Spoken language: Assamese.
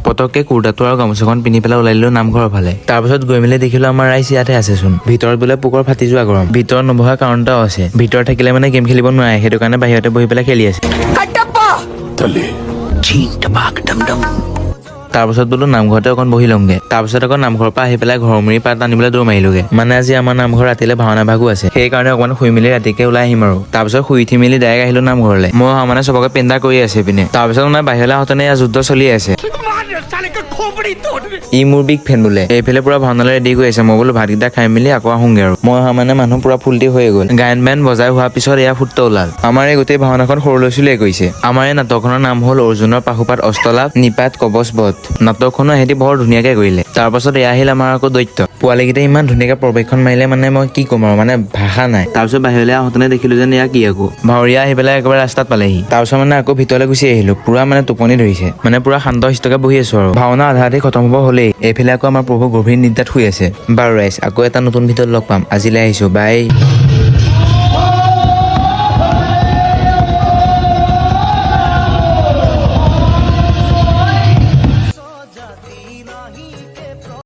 পতককে কুৰ্তাটো আৰু গামোচাখন পিন্ধি পেলাই ওলাই দিলো নামঘৰৰ ফালে। তাৰপিছত গৈ মেলি দেখিলো আমাৰ ৰাইজ ইয়াতে আছেচোন। ভিতৰত বোলে পোকৰ ফাটি যোৱা গৰম। ভিতৰত নবহা কাৰণ এটাও আছে। ভিতৰত থাকিলে মানে গেম খেলিব নোৱাৰে, সেইটো কাৰণে বাহিৰতে বহি পেলাই খেলি আছে। তাৰপিছত বোলো নামঘৰতে অকণ বহি লওঁগে। তাৰপিছত আকৌ নামঘৰৰ পৰা আহি পেলাই ঘৰমুৰি পাত আনিবলৈ দৌৰ মাৰিলোগে। মানে আজি আমাৰ নামঘৰ ৰাতিলে ভাওনা ভাগো আছে, সেইকাৰণে অকণমান শুই মেলি ৰাতিকে ওলাই আহিম আৰু। তাৰপিছত শুই উঠি মেলি ডাইৰেক্ট আহিলো নামঘৰলৈ। মই মানে চবকে পেণ্ডা কৰি আছে পিনে। তাৰপিছত মানে বাহিৰলৈ আহোঁতে ইয়াৰ যুদ্ধ চলি আছে। ই মোৰ বিগ ফেন বোলে। এইফালে পুৰা ভাওনালৈ ৰেডি কৰি আছে। মই বোলো ভাতকেইটা খাই মেলি আকৌ আহোঁগে আৰু। মই মানে মানুহ পুৰা ফুল্টি হৈ গ'ল। গায়ন বায়ন বজাই হোৱাৰ পিছত এয়া ফুট ওলাল। আমাৰ এই গোটেই ভাওনাখন সৰু ল'ৰা ছোৱালীয়ে কৰিছে। আমাৰ এই নাটকখনৰ নাম হ'ল অৰ্জুনৰ পাশুপাত অষ্টলাভ নিপাত কবচবধ। নাটকখনো সিহঁতি বৰ ধুনীয়াকে কৰিলে। তাৰপাছত এয়া আহিল আমাৰ আকৌ দৈত্য। পোৱালীকেইটাই ইমান ধুনীয়াকে প্ৰৱেশখন মাৰিলে মানে মই কি ক'ম আৰু, মানে ভাষা নাই। তাৰপিছত বাহিৰলৈ আহোঁতে দেখিলো যেন এয়া কি আকৌ ভাৱৰীয়া আহি পেলাই একেবাৰে ৰাস্তাত পালেহি। তাৰপিছত মানে আকৌ ভিতৰলৈ গুচি আহিলো। পুৰা মানে টোপনি ধৰিছে, মানে পুৰা শান্ত শিষ্টকে বহি আছো আৰু। ভাওনা আধা আধি খতম হ'ব হ'লেই। এইফালে আকৌ আমাৰ প্ৰভু গভীৰ নিদ্ৰাত শুই আছে। বাৰু ৰাইজ, আকৌ এটা নতুন ভিডিঅ'ত লগ পাম। আজিলৈ আহিছো, বাই।